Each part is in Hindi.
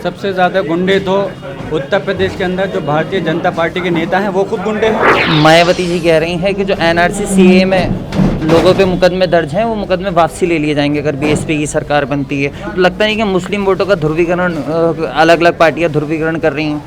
सबसे ज़्यादा गुंडे तो उत्तर प्रदेश के अंदर जो भारतीय जनता पार्टी के नेता हैं वो खुद गुंडे हैं। मायावती जी कह रही हैं कि जो एनआरसी सीए में लोगों पे मुकदमे दर्ज हैं वो मुकदमे वापसी ले लिए जाएंगे अगर बीएसपी की सरकार बनती है। तो लगता नहीं कि मुस्लिम वोटों का ध्रुवीकरण अलग अलग पार्टियां ध्रुवीकरण कर रही हैं।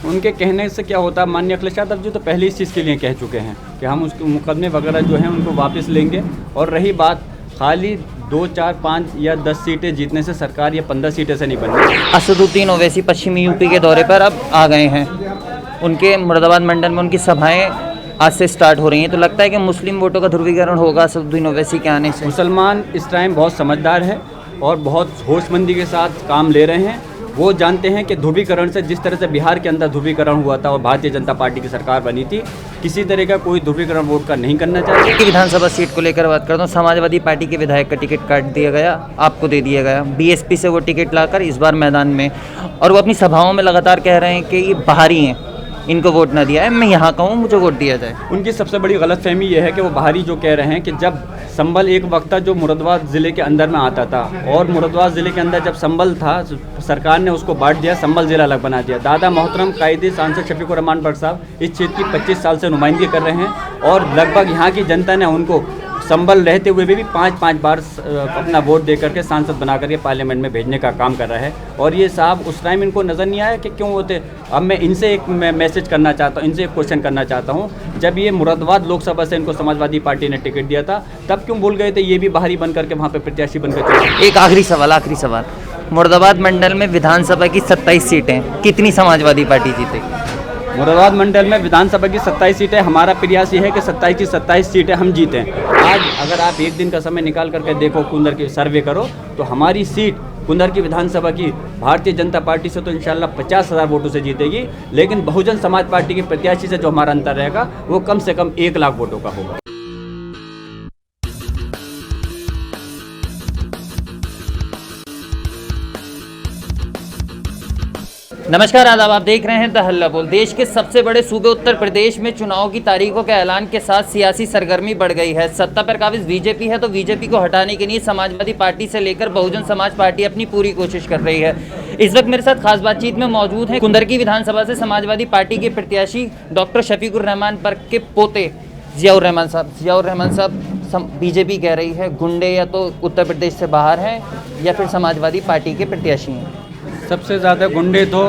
उनके कहने से क्या होता है, माननीय अखिलेश यादव जी तो पहले इस चीज़ के लिए कह चुके हैं कि हम उसके मुकदमे वगैरह जो हैं उनको वापस लेंगे। और रही बात खाली 2, 4, 5 या 10 सीटें जीतने से सरकार या 15 सीटें से नहीं बनी। असदुद्दीन ओवैसी पश्चिमी यूपी के दौरे पर अब आ गए हैं। उनके मुरादाबाद मंडल में उनकी सभाएं आज से स्टार्ट हो रही हैं। तो लगता है कि मुस्लिम वोटों का ध्रुवीकरण होगा असदुद्दीन ओवैसी के आने से। मुसलमान इस टाइम बहुत समझदार है और बहुत होशमंदी के साथ काम ले रहे हैं। वो जानते हैं कि ध्रुवीकरण से जिस तरह से बिहार के अंदर ध्रुवीकरण हुआ था और भारतीय जनता पार्टी की सरकार बनी थी, किसी तरह का कोई ध्रुवीकरण वोट का नहीं करना चाहिए। की विधानसभा सीट को लेकर बात करता हूँ। समाजवादी पार्टी के विधायक का टिकट काट दिया गया, आपको दे दिया गया। बीएसपी से वो टिकट लाकर इस बार मैदान में, और वो अपनी सभाओं में लगातार कह रहे हैं कि ये बाहरी हैं, इनको वोट ना दिया है, मैं यहाँ कहूँ मुझे वोट दिया जाए। उनकी सबसे बड़ी गलतफहमी ये है कि वो बाहरी जो कह रहे हैं कि जब संबल एक वक्त था जो मुरादाबाद ज़िले के अंदर में आता था, और मुरादाबाद ज़िले के अंदर जब संबल था सरकार ने उसको बांट दिया, संबल ज़िला अलग बना दिया। दादा मोहतरम कायदे सांसद शफीकुर रहमान भट्ट साहब इस क्षेत्र की 25 साल से नुमाइंदगी कर रहे हैं और लगभग यहाँ की जनता ने उनको संबल रहते हुए भी 5-5 बार अपना वोट दे करके सांसद बना करके पार्लियामेंट में भेजने का काम कर रहा है। और ये साहब उस टाइम इनको नज़र नहीं आया कि क्यों होते। अब मैं इनसे एक मैसेज करना चाहता हूँ, इनसे एक क्वेश्चन करना चाहता हूँ। जब ये मुरादाबाद लोकसभा से इनको समाजवादी पार्टी ने टिकट दिया था तब क्यों भूल गए थे ये भी बाहरी बन करके वहाँ पर प्रत्याशी बनकर चले। एक आखिरी सवाल, मुरादाबाद मंडल में विधानसभा की 27 सीटें, कितनी समाजवादी पार्टी जीतेगी? मुरादाबाद मंडल में विधानसभा की 27 सीटें, हमारा प्रयास ये है कि 27 की 27 सीटें हम जीतें। आज अगर आप एक दिन का समय निकाल करके देखो, कुंदर की सर्वे करो, तो हमारी सीट कुंदर की विधानसभा की भारतीय जनता पार्टी से तो इंशाल्लाह 50,000 वोटों से जीतेगी, लेकिन बहुजन समाज पार्टी के प्रत्याशी से जो हमारा अंतर रहेगा वो कम से कम 1 लाख वोटों का होगा। नमस्कार, आदाब। आप देख रहे हैं द हल्ला बोल। देश के सबसे बड़े सूबे उत्तर प्रदेश में चुनाव की तारीखों के ऐलान के साथ सियासी सरगर्मी बढ़ गई है। सत्ता पर काबिज बीजेपी है, तो बीजेपी को हटाने के लिए समाजवादी पार्टी से लेकर बहुजन समाज पार्टी अपनी पूरी कोशिश कर रही है। इस वक्त मेरे साथ खास बातचीत में मौजूद हैं कुंदर की विधानसभा से समाजवादी पार्टी के प्रत्याशी डॉक्टर शफीकुर रहमान बर्क के पोते जियाउर रहमान साहब। बीजेपी कह रही है गुंडे या तो उत्तर प्रदेश से बाहर हैं या फिर समाजवादी पार्टी के प्रत्याशी हैं। सबसे ज़्यादा गुंडे तो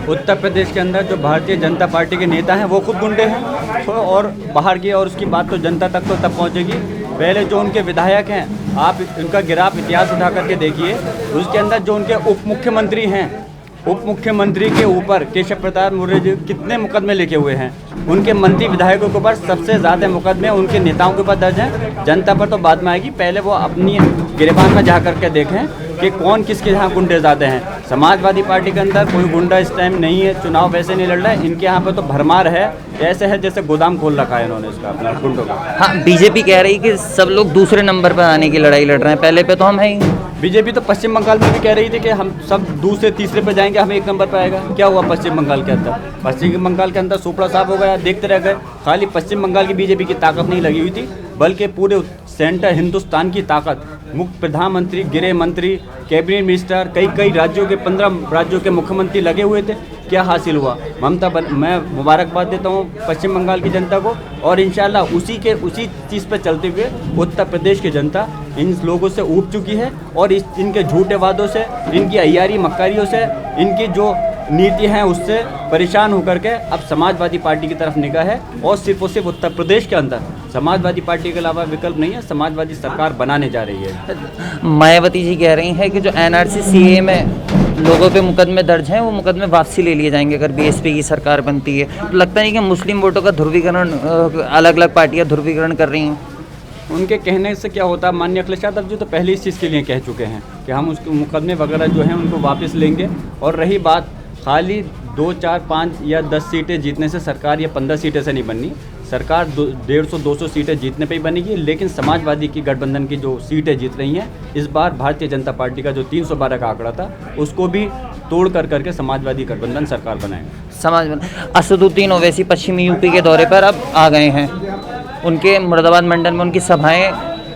उत्तर प्रदेश के अंदर जो भारतीय जनता पार्टी के नेता हैं वो खुद गुंडे हैं। तो और बाहर की और उसकी बात तो जनता तक तो तब पहुंचेगी। पहले जो उनके विधायक हैं, आप उनका गिराफ इतिहास उठा करके देखिए, उसके अंदर जो उनके उप मुख्यमंत्री हैं, उप मुख्यमंत्री के ऊपर केशव प्रसाद मौर्य जी कितने मुकदमे लिखे हुए हैं। उनके मंत्री विधायकों के ऊपर सबसे ज़्यादा मुकदमे उनके नेताओं के ऊपर दर्ज हैं। जनता पर तो बाद में आएगी, पहले वो अपनी गिरबान में जा करके देखें कि कौन किसके यहाँ गुंडे ज़्यादा हैं। समाजवादी पार्टी के अंदर कोई गुंडा इस टाइम नहीं है, चुनाव वैसे नहीं लड़ रहा है। इनके यहाँ पे तो भरमार है, ऐसे है जैसे गोदाम खोल रखा है इन्होंने इसका अपना गुंडों का। हाँ, बीजेपी कह रही कि सब लोग दूसरे नंबर पर आने की लड़ाई लड़ रहे हैं, पहले पे तो हम हैं ही। बीजेपी तो पश्चिम बंगाल में भी कह रही थी कि हम सब दूसरे तीसरे पे जाएंगे, हम 1 नंबर पर आएगा। क्या हुआ पश्चिम बंगाल के अंदर? पश्चिम बंगाल के अंदर सुपड़ा साफ हो गया, देखते रह गए। खाली पश्चिम बंगाल की बीजेपी की ताकत नहीं लगी हुई थी, बल्कि पूरे सेंटर हिंदुस्तान की ताकत, मुख्य प्रधानमंत्री, गृह मंत्री, कैबिनेट मिनिस्टर, कई राज्यों के 15 राज्यों के मुख्यमंत्री लगे हुए थे। क्या हासिल हुआ? मैं मुबारकबाद देता हूँ पश्चिम बंगाल की जनता को, और इंशाल्लाह उसी चीज़ पर चलते हुए उत्तर प्रदेश की जनता इन लोगों से ऊब चुकी है और इनके झूठे वादों से, इनकी अय्यारी मक्कारियों से, इनकी जो नीति हैं उससे परेशान होकर के अब समाजवादी पार्टी की तरफ निगाह है। और सिर्फ उत्तर प्रदेश के अंदर समाजवादी पार्टी के अलावा विकल्प नहीं है, समाजवादी सरकार बनाने जा रही है। मायावती जी कह रही हैं कि जो एनआरसी सीए में लोगों पे मुकदमे दर्ज हैं वो मुकदमे वापसी ले लिए जाएंगे अगर बीएसपी की सरकार बनती है। तो लगता नहीं कि मुस्लिम वोटों का ध्रुवीकरण अलग अलग पार्टियां ध्रुवीकरण कर रही हैं। उनके कहने से क्या होता है, माननीय अखिलेश यादव जी तो पहले इस चीज़ के लिए कह चुके हैं कि हम उसके मुकदमे वगैरह जो हैं उनको वापस लेंगे। और रही बात खाली 2, 4, 5 या 10 सीटें जीतने से सरकार या 15 सीटें से नहीं बननी। सरकार 150-200 सीटें जीतने पे ही बनेगी, लेकिन समाजवादी की गठबंधन की जो सीटें जीत रही हैं, इस बार भारतीय जनता पार्टी का जो 312 का आंकड़ा था उसको भी तोड़ करके समाजवादी गठबंधन सरकार बनाएगा। असदुद्दीन ओवैसी पश्चिमी यूपी के दौरे पर अब आ गए हैं। उनके मुरादाबाद मंडल में उनकी सभाएं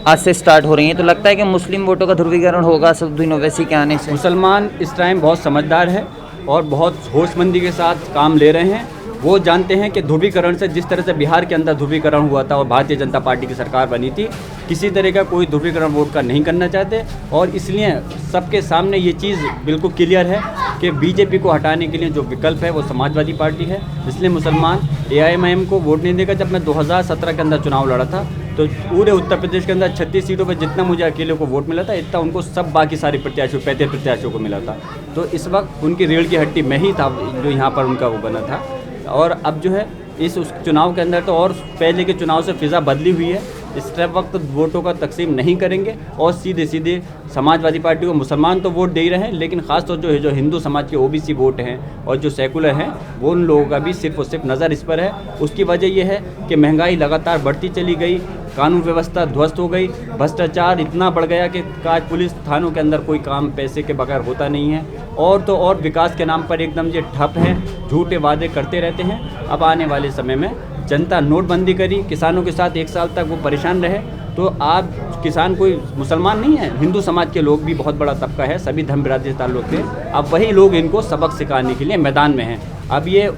आज से स्टार्ट हो रही हैं, तो लगता है कि मुस्लिम वोटों का ध्रुवीकरण होगा सब दिनों वैसे के आने से। मुसलमान इस टाइम बहुत समझदार है और बहुत होशमंदी के साथ काम ले रहे हैं। वो जानते हैं कि ध्रुवीकरण से, जिस तरह से बिहार के अंदर ध्रुवीकरण हुआ था और भारतीय जनता पार्टी की सरकार बनी थी, किसी तरह का कोई ध्रुवीकरण वोट का नहीं करना चाहते। और इसलिए सबके सामने ये चीज़ बिल्कुल क्लियर है कि बीजेपी को हटाने के लिए जो विकल्प है वो समाजवादी पार्टी है। इसलिए मुसलमान एआईएमआईएम को वोट नहीं देगा। जब मैं 2017 के अंदर चुनाव लड़ा था तो पूरे उत्तर प्रदेश के अंदर 36 सीटों पर जितना मुझे अकेले को वोट मिला था, इतना उनको सब बाकी सारे प्रत्याशियों 35 प्रत्याशियों को मिला था। तो इस वक्त उनकी रीढ़ की हड्डी में ही था जो यहाँ पर उनका वो बना था। और अब जो है इस उस चुनाव के अंदर तो और पहले के चुनाव से फिज़ा बदली हुई है। इस वक्त वोटों का तकसीम नहीं करेंगे और सीधे सीधे समाजवादी पार्टी को, मुसलमान तो वोट दे ही रहे हैं, लेकिन ख़ासतौर जो हिंदू समाज के ओबीसी वोट हैं और जो सेकुलर हैं, वो उन लोगों का भी सिर्फ और सिर्फ नज़र इस पर है। उसकी वजह यह है कि महंगाई लगातार बढ़ती चली गई, कानून व्यवस्था ध्वस्त हो गई, भ्रष्टाचार इतना बढ़ गया कि आज पुलिस थानों के अंदर कोई काम पैसे के बगैर होता नहीं है। और तो और विकास के नाम पर एकदम ये ठप हैं, झूठे वादे करते रहते हैं। अब आने वाले समय में जनता नोटबंदी करी, किसानों के साथ 1 साल तक वो परेशान रहे, तो आप किसान कोई मुसलमान नहीं है, हिंदू समाज के लोग भी बहुत बड़ा तबका है, सभी धर्म बिरादरी से ताल्लुक़ थे। अब वही लोग इनको सबक सिखाने के लिए मैदान में हैं। अब ये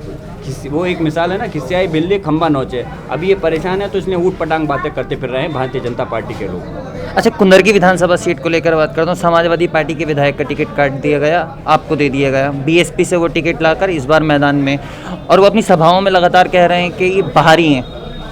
वो एक मिसाल है ना, खिसियाई बिल्ली खंबा नोचे। अब ये परेशान है तो इसलिए ऊट पटांग बातें करते फिर रहे हैं भारतीय जनता पार्टी के लोग। अच्छा, कुंदर की विधानसभा सीट को लेकर बात करता हूँ। समाजवादी पार्टी के विधायक का टिकट काट दिया गया, आपको दे दिया गया। बीएसपी से वो टिकट लाकर इस बार मैदान में, और वो अपनी सभाओं में लगातार कह रहे हैं कि ये बाहरी हैं,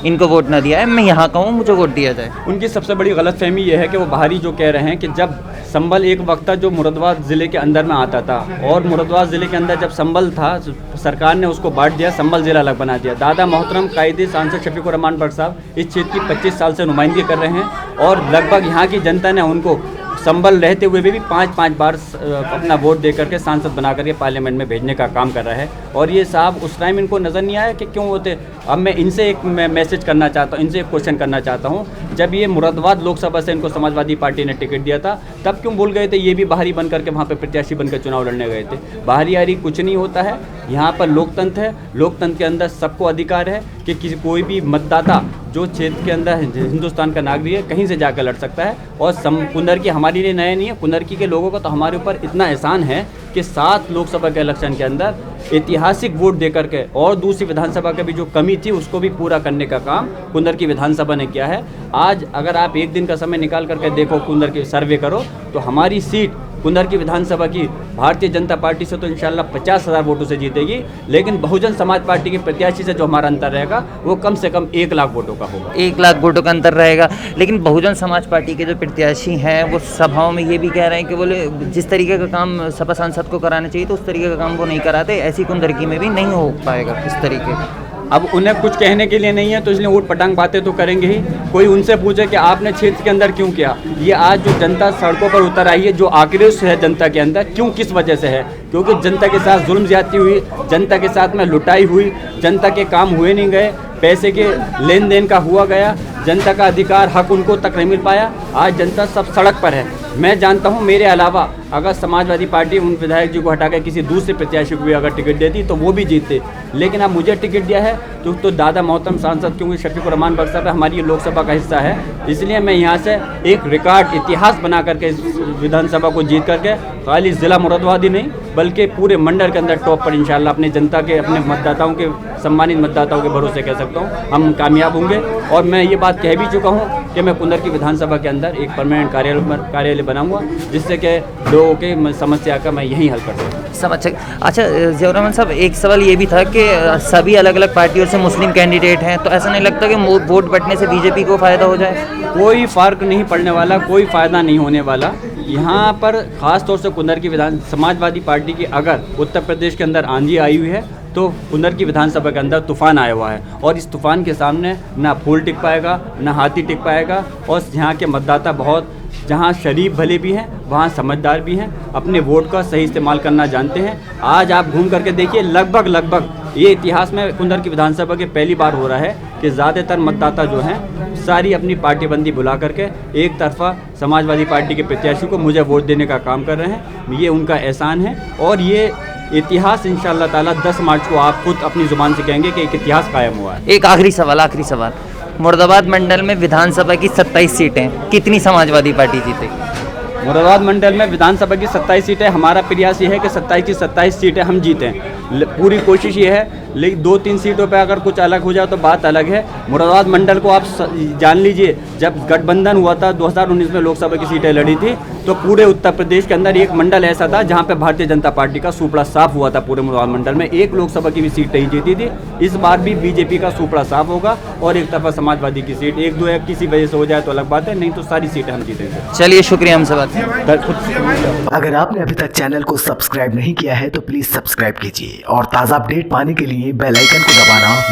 इनको वोट ना दिया है, मैं यहाँ का हूँ, मुझे वोट दिया जाए। उनकी सबसे बड़ी गलतफहमी ये है कि वो बाहरी जो कह रहे हैं कि जब संबल एक वक्त था जो मुरादाबाद ज़िले के अंदर में आता था, और मुरादाबाद ज़िले के अंदर जब संबल था, सरकार ने उसको बांट दिया, संबल ज़िला अलग बना दिया। दादा मोहतरम कायदे सांसद शफीकुर रहमान बट साहब इस क्षेत्र की 25 साल से नुमाइंदगी कर रहे हैं और लगभग यहाँ की जनता ने उनको संबल रहते हुए भी 5-5 बार अपना वोट दे करके सांसद बना करके पार्लियामेंट में भेजने का काम कर रहा है। और ये साहब उस टाइम इनको नज़र नहीं आया कि क्यों होते। अब मैं इनसे एक मैसेज करना चाहता हूँ, इनसे एक क्वेश्चन करना चाहता हूँ, जब ये मुरादाबाद लोकसभा से इनको समाजवादी पार्टी ने टिकट दिया था, तब क्यों भूल गए थे ये भी बाहरी बन करके वहाँ पर प्रत्याशी बनकर चुनाव लड़ने गए थे। बाहरी यारी कुछ नहीं होता है, यहाँ पर लोकतंत्र है, लोकतंत्र के अंदर सबको अधिकार है कि किसी कोई भी मतदाता जो क्षेत्र के अंदर हिंदुस्तान का नागरिक है कहीं से जाकर लड़ सकता है। और कुंदरकी हमारे लिए नया नहीं है, कुंदरकी के लोगों का तो हमारे ऊपर इतना एहसान है कि 7 लोकसभा के इलेक्शन के अंदर ऐतिहासिक वोट दे करके और दूसरी विधानसभा की भी जो कमी थी उसको भी पूरा करने का काम कुंदरकी विधानसभा ने किया है। आज अगर आप एक दिन का समय निकाल करके देखो, कुंदरकी सर्वे करो, तो हमारी सीट कुंदरकी विधानसभा की भारतीय जनता पार्टी से तो इंशाल्लाह 50,000 वोटों से जीतेगी, लेकिन बहुजन समाज पार्टी के प्रत्याशी से जो हमारा अंतर रहेगा वो कम से कम 1 लाख वोटों का होगा। 1 लाख वोटों का अंतर रहेगा। लेकिन बहुजन समाज पार्टी के जो प्रत्याशी हैं वो सभाओं में ये भी कह रहे हैं कि बोले जिस तरीके का काम सपा सांसद को कराना चाहिए तो उस तरीके का काम वो नहीं कराते, ऐसी कुंदरकी में भी नहीं हो पाएगा इस तरीके का। अब उन्हें कुछ कहने के लिए नहीं है तो इसलिए ऊट पटांग बातें तो करेंगे ही। कोई उनसे पूछे कि आपने क्षेत्र के अंदर क्यों किया। ये आज जो जनता सड़कों पर उतर आई है, जो आक्रोश है जनता के अंदर, क्यों, किस वजह से है? क्योंकि जनता के साथ जुल्म ज्यादती हुई, जनता के साथ में लुटाई हुई, जनता के काम हुए नहीं गए, पैसे के लेन देन का हुआ गया, जनता का अधिकार हक उनको तक नहीं मिल पाया। आज जनता सब सड़क पर है। मैं जानता हूं मेरे अलावा अगर समाजवादी पार्टी उन विधायक जी को हटाकर किसी दूसरे प्रत्याशी को भी अगर टिकट देती तो वो भी जीतते, लेकिन अब मुझे टिकट दिया है तो दादा मोहतरम सांसद, क्योंकि शफीकुर रहमान बट साहब हमारी लोकसभा का हिस्सा है, इसलिए मैं यहाँ से एक रिकॉर्ड इतिहास बना करके इस विधानसभा को जीत करके खाली ज़िला मुरादाबाद ही नहीं बल्कि पूरे मंडल के अंदर टॉप पर इंशाल्लाह अपनी जनता के, अपने मतदाताओं के, सम्मानित मतदाताओं के भरोसे कह सकता हूँ हम कामयाब होंगे। और मैं ये बात कह भी चुका हूँ कि मैं कुंदरकी विधानसभा के अंदर एक परमानेंट कार्यालय बनाऊंगा जिससे कि लोगों के समस्या का मैं यहीं हल कर सकूँ। समझ। अच्छा ज़ियाउर रहमान साहब, एक सवाल ये भी था कि सभी अलग अलग पार्टियों से मुस्लिम कैंडिडेट हैं, तो ऐसा नहीं लगता कि वोट बंटने से बीजेपी को फ़ायदा हो जाए? कोई फ़र्क नहीं पड़ने वाला, कोई फ़ायदा नहीं होने वाला। यहाँ पर ख़ास तौर से कुंदरकी समाजवादी पार्टी की अगर उत्तर प्रदेश के अंदर आंधी आई हुई है तो कुंदरकी विधानसभा के अंदर तूफान आया हुआ है, और इस तूफान के सामने ना फूल टिक पाएगा ना हाथी टिक पाएगा। और यहाँ के मतदाता बहुत, जहाँ शरीफ भले भी हैं वहाँ समझदार भी हैं, अपने वोट का सही इस्तेमाल करना जानते हैं। आज आप घूम करके देखिए, लगभग ये इतिहास में कुंदरकी विधानसभा के पहली बार हो रहा है कि ज़्यादातर मतदाता जो हैं सारी अपनी पार्टीबंदी भुला करके एक तरफा समाजवादी पार्टी के प्रत्याशी को मुझे वोट देने का काम कर रहे हैं। ये उनका एहसान है और ये इतिहास इंशाअल्लाह ताला 10 मार्च को आप खुद अपनी ज़ुबान से कहेंगे कि एक इतिहास कायम हुआ है। एक आखिरी सवाल मुरादाबाद मंडल में विधानसभा की 27 सीटें, कितनी समाजवादी पार्टी जीतेगी? मुरादाबाद मंडल में विधानसभा की 27 सीटें, हमारा प्रयास ये है कि 27 की 27 सीटें हम जीतें। पूरी कोशिश ये है, लेकिन 2-3 सीटों पे अगर कुछ अलग हो जाए तो बात अलग है। मुरादाबाद मंडल को आप जान लीजिए, जब गठबंधन हुआ था 2019 में लोकसभा की सीटें लड़ी थी, तो पूरे उत्तर प्रदेश के अंदर एक मंडल ऐसा था जहाँ पे भारतीय जनता पार्टी का सुपड़ा साफ हुआ था। पूरे मुरादाबाद मंडल में एक लोकसभा की भी सीट नहीं जीती थी। इस बार भी बीजेपी का सुपड़ा साफ होगा और एक तरफा समाजवादी की सीट 1-2 किसी वजह से हो जाए तो अलग बात है, नहीं तो सारी सीटें हम जीतेंगे। चलिए, शुक्रिया हमसे बात। अगर आपने अभी तक चैनल को सब्सक्राइब नहीं किया है तो प्लीज सब्सक्राइब कीजिए और ताज़ा अपडेट पाने के लिए बेल आइकन को दबाना